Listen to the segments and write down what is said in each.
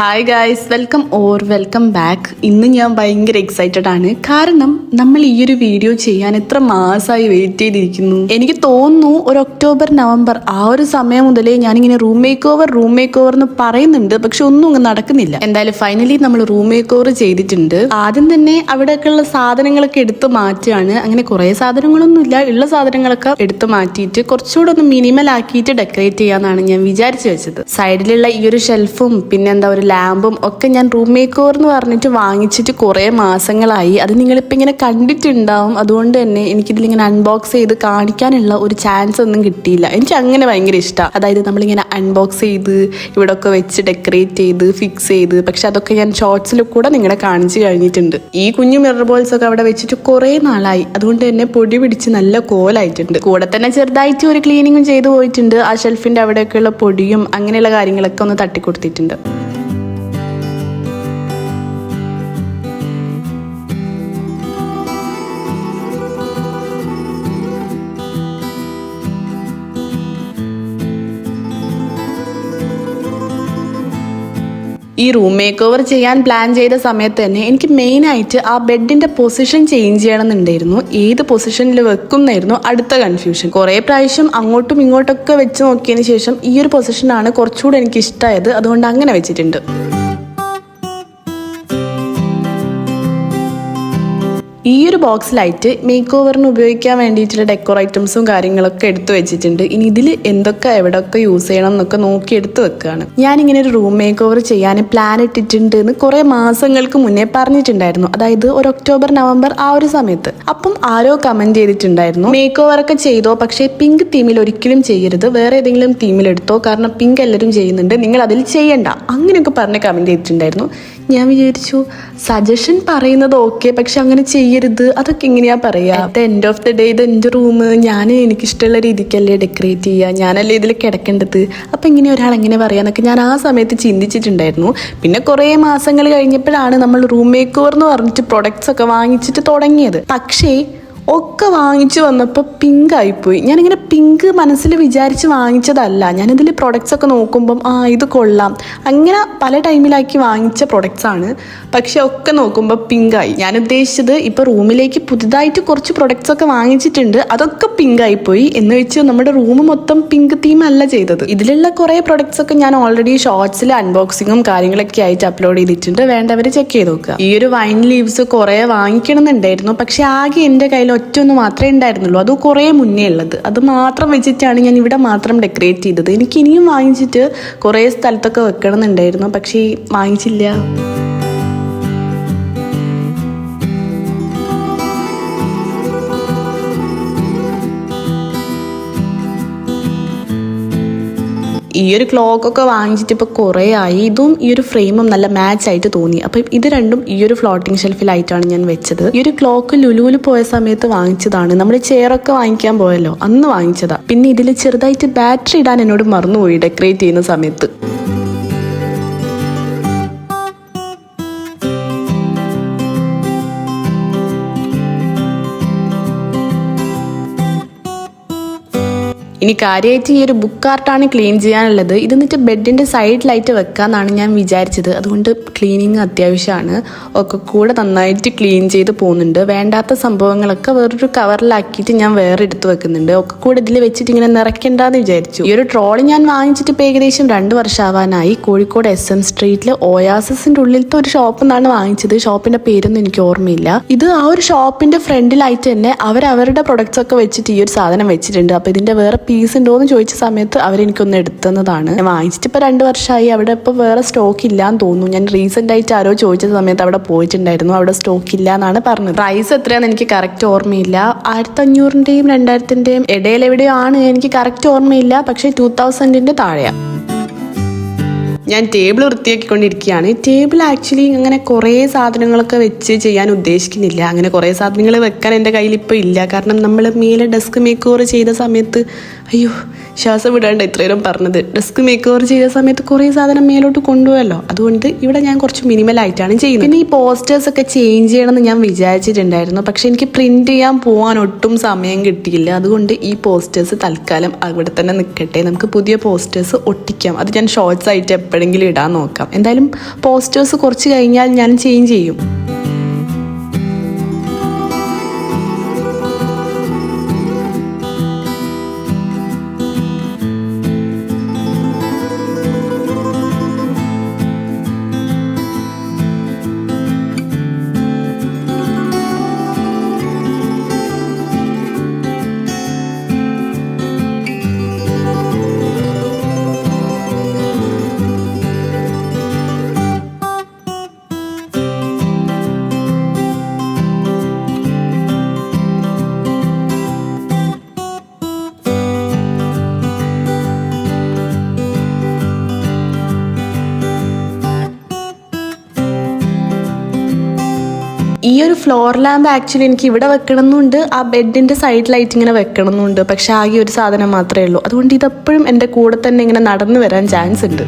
Hi guys, welcome back. ഇന്ന് ഞാൻ ഭയങ്കര എക്സൈറ്റഡ് ആണ്. കാരണം നമ്മൾ ഈ ഒരു വീഡിയോ ചെയ്യാൻ എത്ര മാസമായി വെയിറ്റ് ചെയ്തിരിക്കുന്നു. എനിക്ക് തോന്നുന്നു ഒരു ഒക്ടോബർ നവംബർ ആ ഒരു സമയം മുതലേ ഞാനിങ്ങനെ റൂം മേക്ക് ഓവർ എന്ന് പറയുന്നുണ്ട്, പക്ഷെ ഒന്നും അങ്ങ് നടക്കുന്നില്ല. എന്തായാലും ഫൈനലി നമ്മൾ റൂം മേക്ക് ഓവർ ചെയ്തിട്ടുണ്ട്. ആദ്യം തന്നെ അവിടെയൊക്കെയുള്ള സാധനങ്ങളൊക്കെ എടുത്തു മാറ്റുകയാണ്. അങ്ങനെ കുറെ സാധനങ്ങളൊന്നും ഇല്ല, ഉള്ള സാധനങ്ങളൊക്കെ എടുത്തു മാറ്റിയിട്ട് കുറച്ചുകൂടെ ഒന്ന് മിനിമൽ ആക്കിയിട്ട് ഡെക്കറേറ്റ് ചെയ്യാന്നാണ് ഞാൻ വിചാരിച്ചു വെച്ചത്. സൈഡിലുള്ള ഈ ഒരു ഷെൽഫും പിന്നെ എന്താ ഒരു ലാമ്പും ഒക്കെ ഞാൻ റൂം മേക്ക് ഓവർ എന്ന് പറഞ്ഞിട്ട് വാങ്ങിച്ചിട്ട് കുറേ മാസങ്ങളായി. അത് നിങ്ങളിപ്പോൾ ഇങ്ങനെ കണ്ടിട്ടുണ്ടാവും. അതുകൊണ്ട് തന്നെ എനിക്കിതിലിങ്ങനെ അൺബോക്സ് ചെയ്ത് കാണിക്കാനുള്ള ഒരു ചാൻസ് ഒന്നും കിട്ടിയില്ല. എനിക്ക് അങ്ങനെ ഭയങ്കര ഇഷ്ടമാണ്. അതായത് നമ്മളിങ്ങനെ അൺബോക്സ് ചെയ്ത് ഇവിടെ ഒക്കെ വെച്ച് ഡെക്കറേറ്റ് ചെയ്ത് ഫിക്സ് ചെയ്ത്, പക്ഷെ അതൊക്കെ ഞാൻ ഷോർട്സിൽ കൂടെ നിങ്ങളെ കാണിച്ചു കഴിഞ്ഞിട്ടുണ്ട്. ഈ കുഞ്ഞു മിറർ ബോൾസ് ഒക്കെ അവിടെ വെച്ചിട്ട് കുറേ നാളായി. അതുകൊണ്ട് തന്നെ പൊടി പിടിച്ച് നല്ല കോലായിട്ടുണ്ട്. കൂടെ തന്നെ ചെറുതായിട്ട് ഒരു ക്ലീനിങ്ങും ചെയ്തു പോയിട്ടുണ്ട്. ആ ഷെൽഫിന്റെ അവിടെയൊക്കെയുള്ള പൊടിയും അങ്ങനെയുള്ള കാര്യങ്ങളൊക്കെ ഒന്ന് തട്ടിക്കൊടുത്തിട്ടുണ്ട്. ഈ റൂം മേക്ക് ഓവർ ചെയ്യാൻ പ്ലാൻ ചെയ്ത സമയത്ത് തന്നെ എനിക്ക് മെയിനായിട്ട് ആ ബെഡിന്റെ പൊസിഷൻ ചേഞ്ച് ചെയ്യണമെന്നുണ്ടായിരുന്നു. ഏത് പൊസിഷനിൽ വെക്കും എന്നായിരുന്നു അടുത്ത കൺഫ്യൂഷൻ. കുറേ പ്രാവശ്യം അങ്ങോട്ടും ഇങ്ങോട്ടൊക്കെ വെച്ച് നോക്കിയതിന് ശേഷം ഈ ഒരു പൊസിഷനാണ് കുറച്ചുകൂടെ എനിക്ക് ഇഷ്ടമായത്. അതുകൊണ്ട് അങ്ങനെ വെച്ചിട്ടുണ്ട്. ഈ ഒരു ബോക്സിലായിട്ട് മേക്ക് ഓവറിന് ഉപയോഗിക്കാൻ വേണ്ടിയിട്ടുള്ള ഡെക്കോർ ഐറ്റംസും കാര്യങ്ങളൊക്കെ എടുത്തു വെച്ചിട്ടുണ്ട്. ഇനി ഇതിൽ എന്തൊക്കെ എവിടെയൊക്കെ യൂസ് ചെയ്യണം എന്നൊക്കെ നോക്കി എടുത്ത് വെക്കുകയാണ്. ഞാനിങ്ങനെ ഒരു റൂം മേക്ക് ഓവർ ചെയ്യാൻ പ്ലാൻ ഇട്ടിട്ടുണ്ട് എന്ന് കുറേ മാസങ്ങൾക്ക് മുന്നേ പറഞ്ഞിട്ടുണ്ടായിരുന്നു. അതായത് ഒരു ഒക്ടോബർ നവംബർ ആ ഒരു സമയത്ത്. അപ്പം ആരോ കമന്റ് ചെയ്തിട്ടുണ്ടായിരുന്നു, മേക്ക് ഓവർ ഒക്കെ ചെയ്തോ, പക്ഷേ പിങ്ക് തീമിൽ ഒരിക്കലും ചെയ്യരുത്, വേറെ ഏതെങ്കിലും തീമിൽ എടുത്തോ, കാരണം പിങ്ക് എല്ലാവരും ചെയ്യുന്നുണ്ട്, നിങ്ങൾ അതിൽ ചെയ്യണ്ട, അങ്ങനെയൊക്കെ പറഞ്ഞ് കമന്റ് ചെയ്തിട്ടുണ്ടായിരുന്നു. ഞാൻ വിചാരിച്ചു സജഷൻ പറയുന്നത് ഓക്കെ, പക്ഷെ അങ്ങനെ ചെയ്യരുത്, അതൊക്കെ എങ്ങനെയാ പറയാ. എൻഡ് ഓഫ് ദി ഡേ ഇത് എൻ്റെ റൂം, ഞാൻ എനിക്കിഷ്ടമുള്ള രീതിക്കല്ലേ ഡെക്കറേറ്റ് ചെയ്യുക, ഞാനല്ലേ ഇതിൽ കിടക്കേണ്ടത്, അപ്പം ഇങ്ങനെ ഒരാൾ എങ്ങനെ പറയാന്നൊക്കെ ഞാൻ ആ സമയത്ത് ചിന്തിച്ചിട്ടുണ്ടായിരുന്നു. പിന്നെ കുറേ മാസങ്ങൾ കഴിഞ്ഞപ്പോഴാണ് നമ്മൾ റൂം മേക്ക് ഓവർ എന്ന് പറഞ്ഞിട്ട് പ്രൊഡക്ട്സ് ഒക്കെ വാങ്ങിച്ചിട്ട് തുടങ്ങിയത്. പക്ഷേ ഒക്കെ വാങ്ങിച്ചു വന്നപ്പോൾ പിങ്ക് ആയിപ്പോയി. ഞാനിങ്ങനെ പിങ്ക് മനസ്സിൽ വിചാരിച്ച് വാങ്ങിച്ചതല്ല. ഞാനിതിൽ പ്രൊഡക്ട്സ് ഒക്കെ നോക്കുമ്പം ഇത് കൊള്ളാം, അങ്ങനെ പല ടൈമിലാക്കി വാങ്ങിച്ച പ്രൊഡക്ട്സ് ആണ്. പക്ഷെ ഒക്കെ നോക്കുമ്പോൾ പിങ്കായി. ഞാൻ ഉദ്ദേശിച്ചത് ഇപ്പോൾ റൂമിലേക്ക് പുതുതായിട്ട് കുറച്ച് പ്രൊഡക്ട്സ് ഒക്കെ വാങ്ങിച്ചിട്ടുണ്ട്, അതൊക്കെ പിങ്ക് ആയിപ്പോയി. എന്ന് വെച്ച് നമ്മുടെ റൂം മൊത്തം പിങ്ക് തീം അല്ല ചെയ്തത്. ഇതിലുള്ള കുറേ പ്രൊഡക്ട്സ് ഒക്കെ ഞാൻ ഓൾറെഡി ഷോർട്സിൽ അൺബോക്സിങ്ങും കാര്യങ്ങളൊക്കെ ആയിട്ട് അപ്ലോഡ് ചെയ്തിട്ടുണ്ട്, വേണ്ടവർ ചെക്ക് ചെയ്ത് നോക്കുക. ഈ ഒരു വൈൻ ലീവ്സ് കുറേ വാങ്ങിക്കണം എന്നുണ്ടായിരുന്നു, പക്ഷെ ആകെ എൻ്റെ കയ്യിൽ ഒറ്റൊന്ന് മാത്രമേ ഉണ്ടായിരുന്നുള്ളൂ. അത് കുറേ മുന്നേ ഉള്ളത്. അത് മാത്രം വെച്ചിട്ടാണ് ഞാൻ ഇവിടെ മാത്രം ഡെക്കറേറ്റ് ചെയ്തത്. എനിക്ക് ഇനിയും വാങ്ങിച്ചിട്ട് കുറേ സ്ഥലത്തൊക്കെ വെക്കണം എന്നുണ്ടായിരുന്നു, പക്ഷേ വാങ്ങിച്ചില്ല. ഈ ഒരു ക്ലോക്കൊക്കെ വാങ്ങിച്ചിട്ട് ഇപ്പോൾ കുറേ ആയി. ഇതും ഈ ഒരു ഫ്രെയിമും നല്ല മാച്ച് ആയിട്ട് തോന്നി. അപ്പം ഇത് രണ്ടും ഈ ഒരു ഫ്ലോട്ടിംഗ് ഷെൽഫിലായിട്ടാണ് ഞാൻ വെച്ചത്. ഈ ഒരു ക്ലോക്ക് ലുലുവിൽ പോയ സമയത്ത് വാങ്ങിച്ചതാണ്. നമ്മൾ ചെയറൊക്കെ വാങ്ങിക്കാൻ പോയല്ലോ, അന്ന് വാങ്ങിച്ചതാ. പിന്നെ ഇതിൽ ചെറുതായിട്ട് ബാറ്ററി ഇടാൻ എന്നോട് മറന്നുപോയി ഡെക്കറേറ്റ് ചെയ്യുന്ന സമയത്ത്. ഇനി കാര്യമായിട്ട് ഈ ഒരു ബുക്ക് ആർട്ടാണ് ക്ലീൻ ചെയ്യാനുള്ളത്. ഇത് എന്നിട്ട് ബെഡിൻ്റെ സൈഡിലായിട്ട് വെക്കാമെന്നാണ് ഞാൻ വിചാരിച്ചത്. അതുകൊണ്ട് ക്ലീനിങ് അത്യാവശ്യമാണ്. ഒക്കെ കൂടെ നന്നായിട്ട് ക്ലീൻ ചെയ്ത് പോകുന്നുണ്ട്. വേണ്ടാത്ത സംഭവങ്ങളൊക്കെ വേറൊരു കവറിലാക്കിയിട്ട് ഞാൻ വേറെ എടുത്ത് വെക്കുന്നുണ്ട്. ഒക്കെ കൂടെ ഇതിൽ വെച്ചിട്ട് ഇങ്ങനെ നിറയ്ക്കണ്ടെന്ന് വിചാരിച്ചു. ഈ ഒരു ട്രോളി ഞാൻ വാങ്ങിച്ചിട്ട് ഇപ്പോൾ ഏകദേശം 2 വർഷമാവാനായി. കോഴിക്കോട് SM സ്ട്രീറ്റിൽ ഓയാസിന്റെ ഉള്ളിലത്തെ ഒരു ഷോപ്പിൽ നിന്നാണ് വാങ്ങിച്ചത്. ഷോപ്പിന്റെ പേരൊന്നും എനിക്ക് ഓർമ്മയില്ല. ഇത് ആ ഒരു ഷോപ്പിന്റെ ഫ്രണ്ടിലായിട്ട് തന്നെ അവരവരുടെ പ്രൊഡക്ട്സ് ഒക്കെ വെച്ചിട്ട് ഈ ഒരു സാധനം വെച്ചിട്ടുണ്ട്. അപ്പോൾ ഇതിന്റെ വേറെ പീസ് ഉണ്ടോ എന്ന് ചോദിച്ച സമയത്ത് അവരെനിക്കൊന്ന് എടുത്തതാണ്. ഞാൻ വാങ്ങിച്ചിട്ട് ഇപ്പോൾ 2 വർഷമായി. അവിടെ ഇപ്പോൾ വേറെ സ്റ്റോക്ക് ഇല്ലാന്ന് തോന്നുന്നു. ഞാൻ റീസെന്റ് ആയിട്ട് ആരോ ചോദിച്ച സമയത്ത് അവിടെ പോയിട്ടുണ്ടായിരുന്നു, അവിടെ സ്റ്റോക്ക് ഇല്ല എന്നാണ് പറഞ്ഞത്. പ്രൈസ് എത്രയാണെന്ന് എനിക്ക് കറക്റ്റ് ഓർമ്മയില്ല. 1500-ന്റെയും 2000-ന്റെയും ഇടയിൽ എവിടെയോ ആണ്, എനിക്ക് കറക്റ്റ് ഓർമ്മയില്ല. പക്ഷേ 2000-ന്റെ താഴെയാണ്. ഞാൻ ടേബിൾ വൃത്തിയാക്കിക്കൊണ്ടിരിക്കുകയാണ്. ടേബിൾ ആക്ച്വലി അങ്ങനെ കുറേ സാധനങ്ങളൊക്കെ വെച്ച് ചെയ്യാൻ ഉദ്ദേശിക്കുന്നില്ല. അങ്ങനെ കുറേ സാധനങ്ങൾ വെക്കാൻ എൻ്റെ കയ്യിൽ ഇപ്പോൾ ഇല്ല. കാരണം നമ്മൾ മേലെ ഡെസ്ക് മേക്ക് ഓവർ ചെയ്ത സമയത്ത് അയ്യോ, ശ്വാസം വിടാണ്ട് ഇത്രയും പറഞ്ഞത്. ഡെസ്ക് മേക്ക് ഓവർ ചെയ്ത സമയത്ത് കുറേ സാധനം മേലോട്ട് കൊണ്ടുപോയല്ലോ, അതുകൊണ്ട് ഇവിടെ ഞാൻ കുറച്ച് മിനിമലായിട്ടാണ് ചെയ്യുന്നത്. പിന്നെ ഈ പോസ്റ്റേഴ്സ് ഒക്കെ ചേഞ്ച് ചെയ്യണമെന്ന് ഞാൻ വിചാരിച്ചിട്ടുണ്ടായിരുന്നു, പക്ഷെ എനിക്ക് പ്രിന്റ് ചെയ്യാൻ പോകാൻ ഒട്ടും സമയം കിട്ടിയില്ല. അതുകൊണ്ട് ഈ പോസ്റ്റേഴ്സ് തൽക്കാലം അവിടെ തന്നെ നിൽക്കട്ടെ. നമുക്ക് പുതിയ പോസ്റ്റേഴ്സ് ഒട്ടിക്കാം. അത് ഞാൻ ഷോർട്സ് ആയിട്ട് എപ്പോഴെങ്കിലും ഇടാൻ നോക്കാം. എന്തായാലും പോസ്റ്റേഴ്സ് കുറച്ച് കഴിഞ്ഞാൽ ഞാൻ ചേഞ്ച് ചെയ്യും. ഈ ഒരു ഫ്ലോർ ലാമ്പ് ആക്ച്വലി എനിക്ക് ഇവിടെ വെക്കണമെന്നുണ്ട്, ആ ബെഡിൻ്റെ സൈഡിലായിട്ട് ഇങ്ങനെ വെക്കണമെന്നുണ്ട്. പക്ഷെ ആകെ ഒരു സാധനം മാത്രമേ ഉള്ളൂ. അതുകൊണ്ട് ഇതെപ്പോഴും എൻ്റെ കൂടെ തന്നെ ഇങ്ങനെ നടന്നു വരാൻ ചാൻസ് ഉണ്ട്.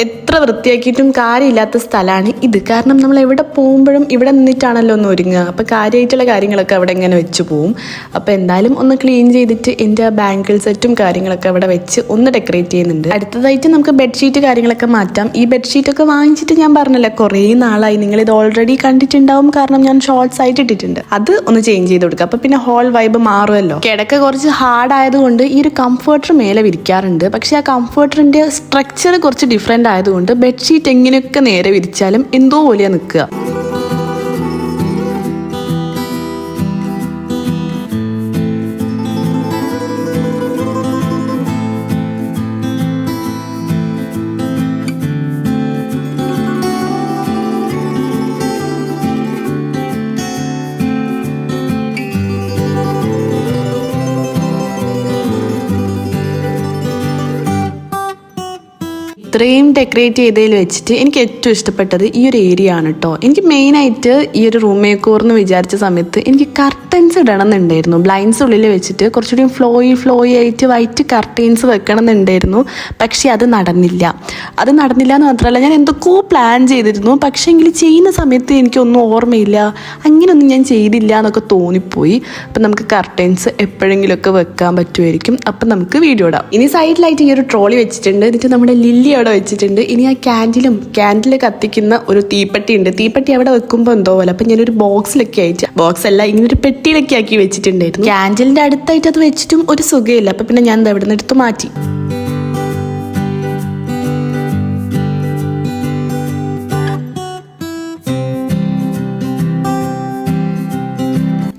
എത്ര വൃത്തിയാക്കിയിട്ടും കാര്യമില്ലാത്ത സ്ഥലമാണ് ഇത്. കാരണം നമ്മൾ എവിടെ പോകുമ്പോഴും ഇവിടെ നിന്നിട്ടാണല്ലോ ഒന്ന് ഒരുങ്ങുക. അപ്പോൾ കാര്യമായിട്ടുള്ള കാര്യങ്ങളൊക്കെ അവിടെ ഇങ്ങനെ വെച്ച് പോവും. അപ്പോൾ എന്തായാലും ഒന്ന് ക്ലീൻ ചെയ്തിട്ട് എൻ്റെ ബാങ്കിൾ സെറ്റും കാര്യങ്ങളൊക്കെ അവിടെ വെച്ച് ഒന്ന് ഡെക്കറേറ്റ് ചെയ്യുന്നുണ്ട്. അടുത്തതായിട്ട് നമുക്ക് ബെഡ്ഷീറ്റ് കാര്യങ്ങളൊക്കെ മാറ്റാം. ഈ ബെഡ്ഷീറ്റൊക്കെ വാങ്ങിച്ചിട്ട് ഞാൻ പറഞ്ഞല്ലോ കുറേ നാളായി. നിങ്ങളിത് ഓൾറെഡി കണ്ടിട്ടുണ്ടാവും, കാരണം ഞാൻ ഷോർട്സ് ആയിട്ട് ഇട്ടിട്ടുണ്ട്. അത് ഒന്ന് ചേഞ്ച് ചെയ്ത് കൊടുക്കുക. അപ്പോൾ പിന്നെ ഹോൾ വൈബ് മാറുമല്ലോ. കിടക്ക കുറച്ച് ഹാർഡ് ആയതുകൊണ്ട് ഈ ഒരു കംഫർട്ടർ മേലെ വിരിക്കാറുണ്ട്. പക്ഷേ ആ കംഫർട്ടറിൻ്റെ സ്ട്രക്ചർ കുറച്ച് ഡിഫറെൻ്റ് ആയതുകൊണ്ട് ബെഡ്ഷീറ്റ് എങ്ങനെയൊക്കെ നേരെ വിരിച്ചാലും എന്തോ പോലെയാണ് നിൽക്കുക. ഇത്രയും ഡെക്കറേറ്റ് ചെയ്തതിൽ വെച്ചിട്ട് എനിക്ക് ഏറ്റവും ഇഷ്ടപ്പെട്ടത് ഈ ഒരു ഏരിയ ആണ് കേട്ടോ. എനിക്ക് മെയിനായിട്ട് ഈ ഒരു റൂം മേക്ക് എന്ന് വിചാരിച്ച സമയത്ത് എനിക്ക് കർട്ടൻസ് ഇടണം എന്നുണ്ടായിരുന്നു. ബ്ലൈൻഡ്സ് ഉള്ളിൽ വെച്ചിട്ട് കുറച്ചുകൂടി ഫ്ലോയി ആയിട്ട് വൈറ്റ് കർട്ടൻസ് വെക്കണം എന്നുണ്ടായിരുന്നു. പക്ഷെ അത് നടന്നില്ല എന്ന് മാത്രമല്ല, ഞാൻ എന്തൊക്കെയോ പ്ലാൻ ചെയ്തിരുന്നു. പക്ഷേ എങ്കിൽ ചെയ്യുന്ന സമയത്ത് എനിക്കൊന്നും ഓർമ്മയില്ല, അങ്ങനെയൊന്നും ഞാൻ ചെയ്തില്ല എന്നൊക്കെ തോന്നിപ്പോയി. അപ്പം നമുക്ക് കർട്ടൻസ് എപ്പോഴെങ്കിലുമൊക്കെ വെക്കാൻ പറ്റുമായിരിക്കും. അപ്പം നമുക്ക് വീഡിയോ ഇടാം. ഇനി സൈഡിലായിട്ട് ഈ ഒരു ട്രോളി വെച്ചിട്ടുണ്ട്. എന്നിട്ട് നമ്മുടെ ലില്ലി അവിടെ വെച്ചിട്ടുണ്ട്. ഇനി ആ ക്യാൻഡിൽ കത്തിക്കുന്ന ഒരു തീപ്പെട്ടി ഉണ്ട്. തീപ്പെട്ടി അവിടെ വെക്കുമ്പോൾ എന്തോ പോലെ. അപ്പം ഞാനൊരു ബോക്സിലൊക്കെ ആയിട്ട്, ബോക്സ് അല്ല, ഇങ്ങനെ ഒരു പെട്ടിയിലൊക്കെ ആക്കി വെച്ചിട്ടുണ്ടായിരുന്നു. ക്യാൻഡിലിന്റെ അടുത്തായിട്ട് അത് വെച്ചിട്ടും ഒരു സുഖമില്ല. അപ്പം പിന്നെ ഞാൻ അവിടെ നിന്ന് എടുത്ത് മാറ്റി.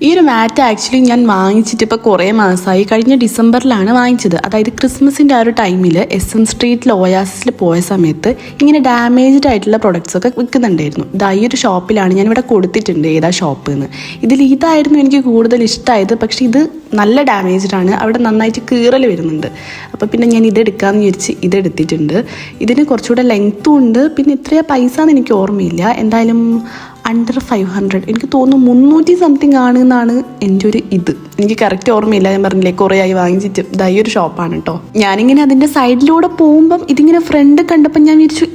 ഈ ഒരു മാറ്റ് ആക്ച്വലി ഞാൻ വാങ്ങിച്ചിട്ട് ഇപ്പോൾ കുറേ മാസമായി. കഴിഞ്ഞ ഡിസംബറിലാണ് വാങ്ങിച്ചത്. അതായത് ക്രിസ്മസിൻ്റെ ആ ഒരു ടൈമിൽ SM സ്ട്രീറ്റിൽ ഓയാസിൽ പോയ സമയത്ത് ഇങ്ങനെ ഡാമേജ്ഡ് ആയിട്ടുള്ള പ്രൊഡക്ട്സ് ഒക്കെ വിൽക്കുന്നുണ്ടായിരുന്നു. ഈ ഒരു ഷോപ്പിലാണ് ഞാനിവിടെ കൊടുത്തിട്ടുണ്ട്, ഏതാ ഷോപ്പ് എന്ന്. ഇതായിരുന്നു എനിക്ക് കൂടുതൽ ഇഷ്ടമായത്. പക്ഷേ ഇത് നല്ല ഡാമേജ്ഡ് ആണ്, അവിടെ നന്നായിട്ട് കീറൽ വരുന്നുണ്ട്. അപ്പോൾ പിന്നെ ഞാൻ ഇതെടുക്കാമെന്ന് വിചാരിച്ച് ഇതെടുത്തിട്ടുണ്ട്. ഇതിന് കുറച്ചുകൂടെ ലെങ്ത്തും ഉണ്ട്. പിന്നെ ഇത്രയും പൈസ എന്ന് എനിക്ക് ഓർമ്മയില്ല. എന്തായാലും അണ്ടർ 500, എനിക്ക് തോന്നുന്നു 300 സംതിങ് ആണ് എന്നാണ് എൻ്റെ ഒരു ഇത്. എനിക്ക് കറക്റ്റ് ഓർമ്മയില്ല. ഞാൻ പറഞ്ഞില്ലേ കുറേ ആയി വാങ്ങിച്ചിട്ട്. ഈ ഒരു ഷോപ്പാണ് കേട്ടോ. ഞാനിങ്ങനെ അതിൻ്റെ സൈഡിലൂടെ പോകുമ്പം ഇതിങ്ങനെ ഫ്രണ്ട് കണ്ടപ്പോൾ ഞാൻ വിചാരിച്ചു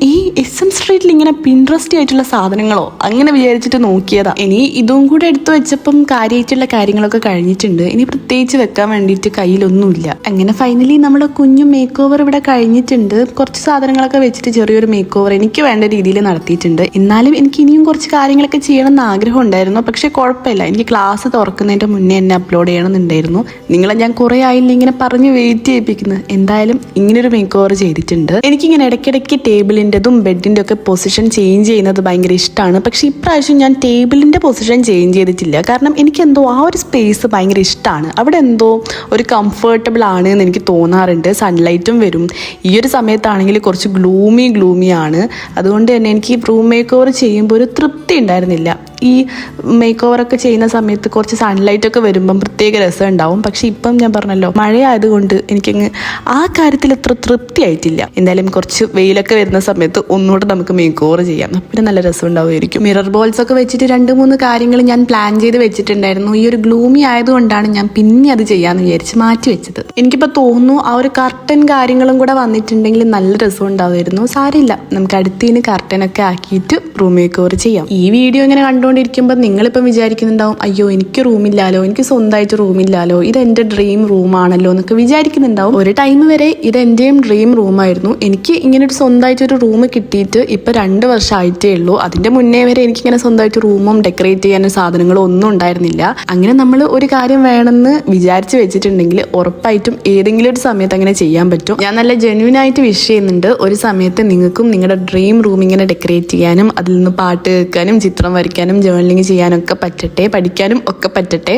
SM സ്ട്രീറ്റിൽ ഇങ്ങനെ പിൻട്രസ്റ്റി ആയിട്ടുള്ള സാധനങ്ങളോ അങ്ങനെ വിചാരിച്ചിട്ട് നോക്കിയതാ. ഇനി ഇതും കൂടെ എടുത്തു വെച്ചപ്പം കാര്യമായിട്ടുള്ള കാര്യങ്ങളൊക്കെ കഴിഞ്ഞിട്ടുണ്ട്. ഇനി പ്രത്യേകിച്ച് വെക്കാൻ വേണ്ടിയിട്ട് കയ്യിലൊന്നുമില്ല. അങ്ങനെ ഫൈനലി നമ്മുടെ കുഞ്ഞു മേക്ക് ഓവർ ഇവിടെ കഴിഞ്ഞിട്ടുണ്ട്. കുറച്ച് സാധനങ്ങളൊക്കെ വെച്ചിട്ട് ചെറിയൊരു മേക്ക് ഓവർ എനിക്ക് വേണ്ട രീതിയിൽ നടത്തിയിട്ടുണ്ട്. എന്നാലും എനിക്ക് ഇനിയും കുറച്ച് കാര്യങ്ങൾ കാര്യങ്ങളൊക്കെ ചെയ്യണമെന്ന് ആഗ്രഹം ഉണ്ടായിരുന്നു. പക്ഷേ കുഴപ്പമില്ല, എനിക്ക് ക്ലാസ് തുറക്കുന്നതിൻ്റെ മുന്നേ എന്നെ അപ്ലോഡ് ചെയ്യണമെന്നുണ്ടായിരുന്നു. നിങ്ങളെ ഞാൻ കുറേ ആയില്ല ഇങ്ങനെ പറഞ്ഞ് വെയിറ്റ് ചെയ്യിപ്പിക്കുന്നത്. എന്തായാലും ഇങ്ങനൊരു മേക്ക് ഓവർ ചെയ്തിട്ടുണ്ട്. എനിക്കിങ്ങനെ ഇടയ്ക്കിടയ്ക്ക് ടേബിളിൻ്റെതും ബെഡിൻ്റെ ഒക്കെ പൊസിഷൻ ചേഞ്ച് ചെയ്യുന്നത് ഭയങ്കര ഇഷ്ടമാണ്. പക്ഷേ ഇപ്രാവശ്യം ഞാൻ ടേബിളിൻ്റെ പൊസിഷൻ ചേഞ്ച് ചെയ്തിട്ടില്ല. കാരണം എനിക്കെന്തോ ആ ഒരു സ്പേസ് ഭയങ്കര ഇഷ്ടമാണ്. അവിടെ എന്തോ ഒരു കംഫർട്ടബിൾ ആണ് എന്ന് എനിക്ക് തോന്നാറുണ്ട്. സൺലൈറ്റും വരും. ഈ ഒരു സമയത്താണെങ്കിൽ കുറച്ച് ഗ്ലൂമിയാണ്. അതുകൊണ്ട് തന്നെ എനിക്ക് റൂം മേക്ക് ഓവർ ചെയ്യുമ്പോൾ ഒരു തൃപ്തി ഉണ്ടായിരുന്നില്ല. ഈ മേക്ക് ഓവറൊക്കെ ചെയ്യുന്ന സമയത്ത് കുറച്ച് സൺലൈറ്റൊക്കെ വരുമ്പം പ്രത്യേക രസം ഉണ്ടാവും. പക്ഷെ ഇപ്പം ഞാൻ പറഞ്ഞല്ലോ, മഴയായതുകൊണ്ട് എനിക്കങ്ങ് ആ കാര്യത്തിൽ അത്ര തൃപ്തി ആയിട്ടില്ല. എന്തായാലും കുറച്ച് വെയിലൊക്കെ വരുന്ന സമയത്ത് ഒന്നുകൂടെ നമുക്ക് മേക്ക് ഓവർ ചെയ്യാം, പിന്നെ നല്ല രസം ഉണ്ടാവുമായിരിക്കും. മിറർ ബോൾസ് ഒക്കെ വെച്ചിട്ട് 2-3 കാര്യങ്ങൾ ഞാൻ പ്ലാൻ ചെയ്ത് വെച്ചിട്ടുണ്ടായിരുന്നു. ഈ ഒരു ഗ്ലൂമി ആയതുകൊണ്ടാണ് ഞാൻ പിന്നെ അത് ചെയ്യാമെന്ന് വിചാരിച്ച് മാറ്റി വെച്ചത്. എനിക്കിപ്പോൾ തോന്നുന്നു ആ ഒരു കർട്ടൻ കാര്യങ്ങളും കൂടെ വന്നിട്ടുണ്ടെങ്കിൽ നല്ല രസം ഉണ്ടാവുമായിരുന്നു. സാരമില്ല, നമുക്ക് അടുത്തതിന് കർട്ടനൊക്കെ ആക്കിയിട്ട് റൂം മേക്ക് ഓവർ ചെയ്യാം. ഈ വീഡിയോ ഇങ്ങനെ കണ്ടുകൊണ്ടിരിക്കുമ്പോൾ നിങ്ങളിപ്പം വിചാരിക്കുന്നുണ്ടാവും, അയ്യോ എനിക്ക് റൂമില്ലാലോ, എനിക്ക് സ്വന്തമായിട്ട് റൂമില്ലാലോ, ഇത് എൻ്റെ ഡ്രീം റൂമാണല്ലോ എന്നൊക്കെ വിചാരിക്കുന്നുണ്ടാവും. ഒരു ടൈം വരെ ഇത് എൻ്റെയും ഡ്രീം റൂമായിരുന്നു. എനിക്ക് ഇങ്ങനെ ഒരു സ്വന്തമായിട്ടൊരു റൂം കിട്ടിയിട്ട് ഇപ്പോൾ 2 വർഷമായിട്ടേ ഉള്ളൂ. അതിൻ്റെ മുന്നേ വരെ എനിക്കിങ്ങനെ സ്വന്തമായിട്ട് റൂമും ഡെക്കറേറ്റ് ചെയ്യാനും സാധനങ്ങളും ഒന്നും ഉണ്ടായിരുന്നില്ല. അങ്ങനെ നമ്മൾ ഒരു കാര്യം വേണമെന്ന് വിചാരിച്ച് വെച്ചിട്ടുണ്ടെങ്കിൽ ഉറപ്പായിട്ടും ഏതെങ്കിലും ഒരു സമയത്ത് അങ്ങനെ ചെയ്യാൻ പറ്റും. ഞാൻ നല്ല ജെന്യൂനായിട്ട് വിഷ് ചെയ്യുന്നുണ്ട്. ഒരു സമയത്ത് നിങ്ങൾക്കും നിങ്ങളുടെ ഡ്രീം റൂം ഇങ്ങനെ ഡെക്കറേറ്റ് ചെയ്യാനും അതിൽ നിന്ന് പാട്ട് കേൾക്കാനും ചിത്രം വരയ്ക്കാനും ജേർണലിങ് ചെയ്യാനൊക്കെ പറ്റട്ടെ, പഠിക്കാനും ഒക്കെ പറ്റട്ടെ.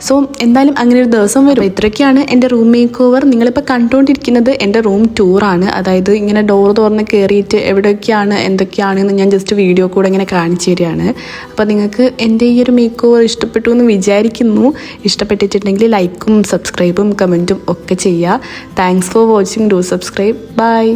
സോ എന്തായാലും അങ്ങനെ ഒരു ദിവസം വരും. ഇത്രയൊക്കെയാണ് എൻ്റെ റൂം മേക്ക് ഓവർ. നിങ്ങളിപ്പോൾ കണ്ടുകൊണ്ടിരിക്കുന്നത് എൻ്റെ റൂം ടൂറാണ്. അതായത് ഇങ്ങനെ ഡോർ തുറന്ന് കയറിയിട്ട് എവിടെയൊക്കെയാണ് എന്തൊക്കെയാണെന്ന് ഞാൻ ജസ്റ്റ് വീഡിയോ കൂടെ ഇങ്ങനെ കാണിച്ചു തരികയാണ്. അപ്പോൾ നിങ്ങൾക്ക് എൻ്റെ ഈ ഒരു മേക്ക് ഓവർ ഇഷ്ടപ്പെട്ടു എന്ന് വിചാരിക്കുന്നു. ഇഷ്ടപ്പെട്ടിട്ടുണ്ടെങ്കിൽ ലൈക്കും സബ്സ്ക്രൈബും കമൻറ്റും ഒക്കെ ചെയ്യുക. Thanks for watching. Do subscribe. By.